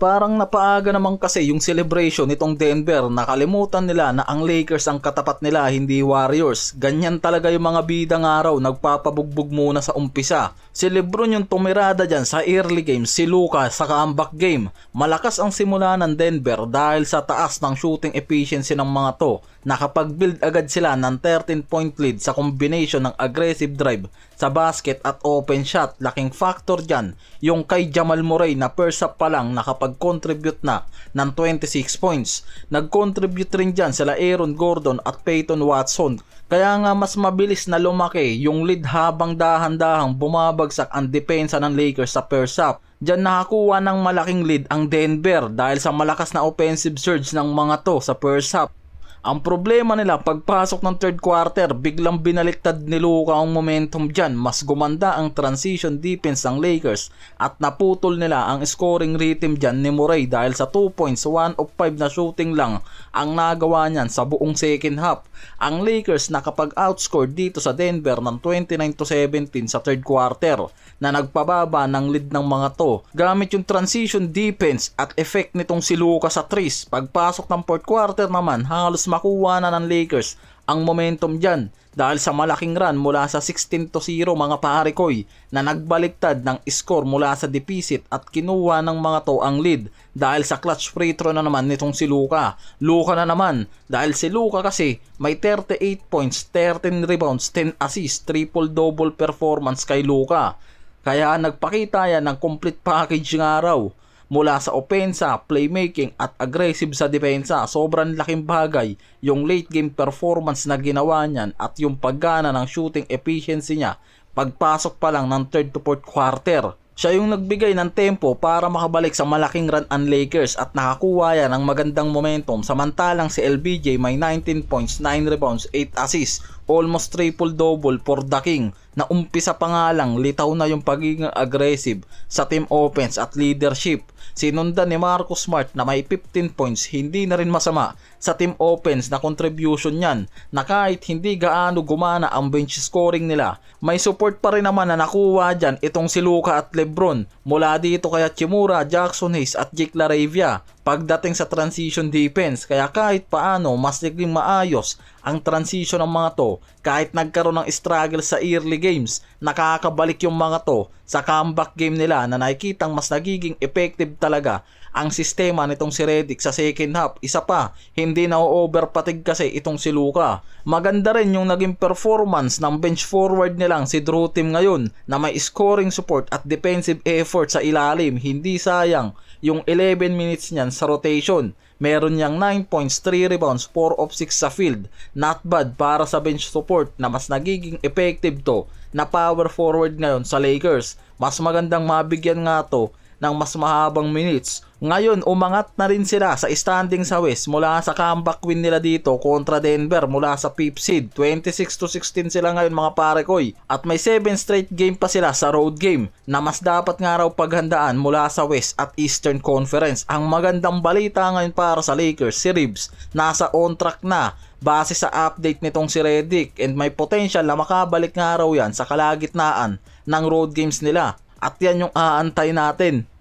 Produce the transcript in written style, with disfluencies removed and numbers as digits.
parang napaaga naman kasi yung celebration nitong Denver. Nakalimutan nila na ang Lakers ang katapat nila, hindi Warriors. Ganyan talaga yung mga bidang araw, nagpapabugbog muna sa umpisa. Si LeBron yung tumirada dyan sa early game, si Luka sa comeback game. Malakas ang simula ng Denver dahil sa taas ng shooting efficiency ng mga to. Nakapag-build agad sila ng 13-point lead sa combination ng aggressive drive sa basket at open shot. Laking factor dyan yung kay Jamal Murray na first half pa lang nakapag-contribute na ng 26 points. Nag-contribute rin dyan sila Aaron Gordon at Peyton Watson. Kaya nga mas mabilis na lumaki yung lead habang dahan-dahang bumabagsak ang depensa ng Lakers sa first half. Diyan nakakuha ng malaking lead ang Denver dahil sa malakas na offensive surge ng mga to sa first half. Ang problema nila, pagpasok ng third quarter, biglang binaliktad ni Luka ang momentum dyan. Mas gumanda ang transition defense ng Lakers at naputol nila ang scoring rhythm dyan ni Murray dahil sa 2 points, 1 of 5 na shooting lang ang nagawa niyan sa buong second half. Ang Lakers nakapag-outscore dito sa Denver ng 29-17 sa third quarter na nagpababa ng lead ng mga to. Gamit yung transition defense at effect nitong si Luka sa threes. Pagpasok ng fourth quarter naman, halos makuha na ng Lakers ang momentum dyan dahil sa malaking run mula sa 16-0 mga paharikoy na nagbaliktad ng score mula sa deficit at kinuha ng mga to ang lead dahil sa clutch free throw na naman nitong si Luka. Luka na naman dahil si Luka kasi may 38 points, 13 rebounds, 10 assists, triple-double performance kay Luka. Kaya nagpakita yan ng complete package ng araw. Mula sa opensa, playmaking at aggressive sa depensa, sobrang laking bagay yung late game performance na ginawa niyan at yung paggana ng shooting efficiency niya pagpasok pa lang ng third to fourth quarter. Siya yung nagbigay ng tempo para makabalik sa malaking run ang Lakers at nakakuha yan ng magandang momentum. Samantalang si LBJ may 19 points, 9 rebounds, 8 assists, almost triple-double for the King na umpisa pa nga lang litaw na yung pagiging aggressive sa team offense at leadership. Sinundan ni Marcus Smart na may 15 points, hindi na rin masama sa team offense na contribution niyan na kahit hindi gaano gumana ang bench scoring nila, may support pa rin naman na nakuha dyan itong si Luka at LeBron mula dito kaya Chimura, Jackson Hayes at Jake LaRavia pagdating sa transition defense. Kaya kahit paano mas naging maayos ang transition ng mga to kahit nagkaroon ng struggle sa early games. Nakakabalik yung mga to sa comeback game nila na nakikitang mas nagiging effective talaga ang sistema nitong si Redick sa second half. Isa pa, hindi na overpatig kasi itong si Luka. Maganda rin yung naging performance ng bench forward nilang si Drew Timm ngayon na may scoring support at defensive effort sa ilalim. Hindi sayang yung 11 minutes niyan sa rotation. Meron niyang 9 points, 3 rebounds, 4 of 6 sa field. Not bad para sa bench support na mas nagiging effective to na power forward ngayon sa Lakers. Mas magandang mabigyan nga to ng mas mahabang minutes. Ngayon, umangat na rin sila sa standing sa West mula sa comeback win nila dito kontra Denver mula sa 5th seed. 26-16 sila ngayon mga parekoy. At may 7 straight game pa sila sa road game na mas dapat nga raw paghandaan mula sa West at Eastern Conference. Ang magandang balita ngayon para sa Lakers, si Reeves nasa on track na base sa update nitong si Redick and may potential na makabalik nga raw yan sa kalagitnaan ng road games nila. At yan yung aantay natin.